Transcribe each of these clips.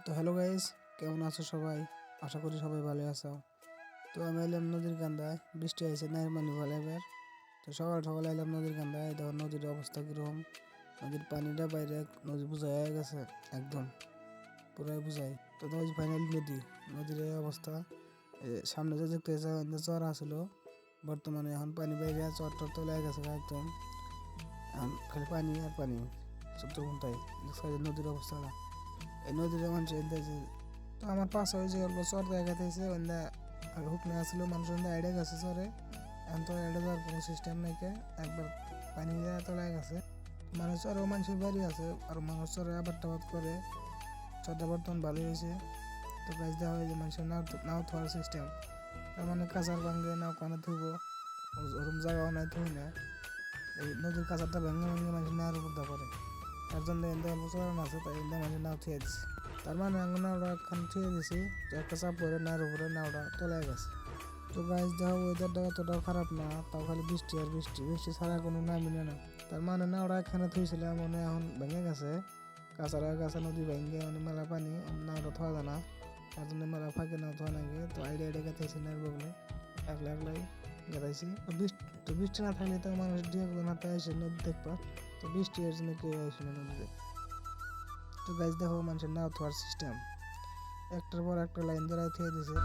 তো hello guys, কেমন আছো সবাই? আশা করি সবাই ভালো আছো। তো আমি এলাম নদীর কান্দায়, বৃষ্টি হয়েছে নাইর পানি ভালো এবার। তো সকাল সকাল এলাম নদীর কান্দায়, দেখো নদীর অবস্থা কিরকম। নদীর পানিটা বাইরে নদী বুঝাই হয়ে গেছে একদম, পুরাই বুঝাই। তো নদী ফাইনালি নদীর এই অবস্থা। সামনে যে দেখতে চর আসলো, বর্তমানে এখন পানি বাইরে চর টর তোলা গেছে একদম। এখন খালি পানি আর পানি, সত্য ঘন্টায় নদীর অবস্থাটা। এই নদীতে মানুষ এনতেছে। তো আমার পাশে ওই যে অল্প চর দেখাতেছে ওইটা আগে হুকনে আসলো, মানুষ আইডে গেছে চরে। এখন তো আইডে যাওয়ার কোনো সিস্টেম নাই, একবার পানি দেওয়া তোলা গেছে। মানুষ চরেও মানুষের বাড়ি আছে, আর মানুষ চরে আবাদ টাবাদ করে। চরটা বর্তমান ভালোই হয়েছে। তো গাছ দেওয়া হয় যে মানুষের নাও থোয়ার সিস্টেম, তার মানে কাঁচার ভাঙ্গে নাও কানে থুবো, ওরকম জায়গাও নাই থুই না। এই নদীর কাঁচারটা ভেঙে ভেঙে মানুষ নাওয়ার উপর করে, তার জন্য এনতে অল্প চরান আছে, তাই এনতে মানুষ নাও থুয়ে দিচ্ছে। তার মানে নাওটা খান থুয়ে দিছি, তো একটা চাপ পরে নাওয়ার উপরে নাওটা তলায় গেছে। তো গাছ দেখো ওয়েদারটা অতটাও খারাপ না, তাও খালি বৃষ্টি আর বৃষ্টি, বৃষ্টি ছাড়া কোনো নামই না। তার মানে নাওটা এখানে থুইছিলাম, মনে এখন ভেঙে গেছে। কাঁচা নদী ভেঙে মানে মেলা পানি, নাওটা থোয়া যায় না, তার জন্য মেলা ফাঁকে নাও থোয়া নাকি। তো আইডিয়া গেতেছি নার বগলে একলাই গেতাইছি। তো বৃষ্টি না থাকলে তো মানুষ দিয়ে হাতে আসে নদী দেখবা। তো বৃষ্টি এর জন্য কেউ আসে না নদীতে। তো গাছ দেখো মানুষের নাও থোয়ার সিস্টেম, একটার পর একটা লাইন ধরে থুয়ে দিছে।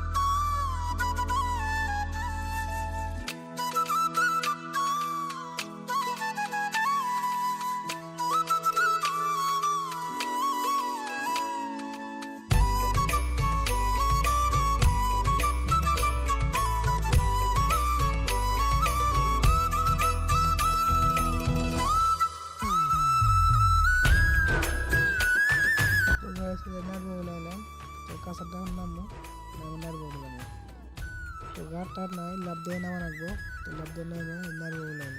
তো গাছ নারবো এলাম, তো কাঁচাটা নামবো, নারবো বললাম। তো ঘাট টাট নাই, লাভ দিয়ে নামা রাখবো। তো লাভ দিয়ে নেমে নারবো এলাম।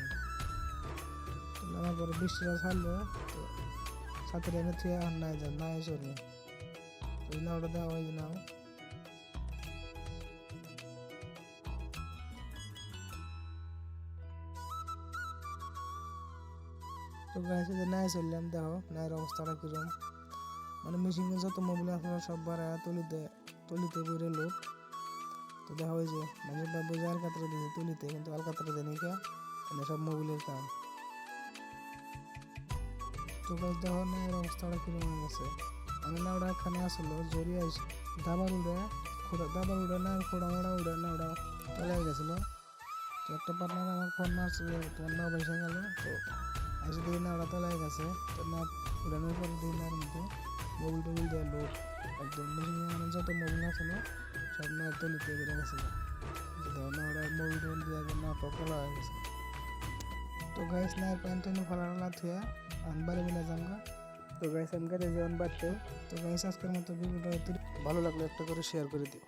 তো নামার পরে বৃষ্টিটা ছাড়লো, তো সাথে এনে থুয়ে আর নাই যা নাই চলবে। তো এই নাওটা দেওয়া হয় যে নাও। তো গাছে যে নাই চললাম, দেখো নায়ের অবস্থাটা কিরম। মানে মেশিনে যত মোবিল আসলো সব বাড়ায় তলিতে বইরে লোড। তো দেখা হয় যে মানুষের ভাববো যে আলকাতরা দিয়েছে তুলিতে, কিন্তু আলকাতরা দেয় নিকা, মানে সব মোবিলের কাম। তো গাছ দেখো নায়ের অবস্থাটা কিরম হয়ে গেছে। মানে নাওটা এখানে আসলো জড়িয়ে আইসে দাবার উড়ে না, খোড়া মোড়া উড়ে না, ওটা চলে গেছিলো। তো একটা পার্টনার আমার ফোন মারছিল, তোমার নাও পয়সা গেল। তো এসে দেখি নাওটা তলায় গেছে। তো না উড়ানোর পরে দেখি নার মধ্যে মোবিল টোবিল দেওয়া লোড একদম, মেশিনে মানে যত মোবিল আসলো সব নায়ের তলিতে বেড়ে গেছিল। ধর নাওটা মোবিল টোবিল দিয়ে একদম নাওটা তোলা হয়ে গেছে। তো গাইস নায়ের প্যান্ট টেনে ফেলা থুয়া আনবারে মিলা জাঙ্গা। তো গাইস আমি গেছে যেমন বাড়তে। তো গাইস আজকের মতো ভিডিওটা ভালো লাগলে একটা করে শেয়ার করে দিও।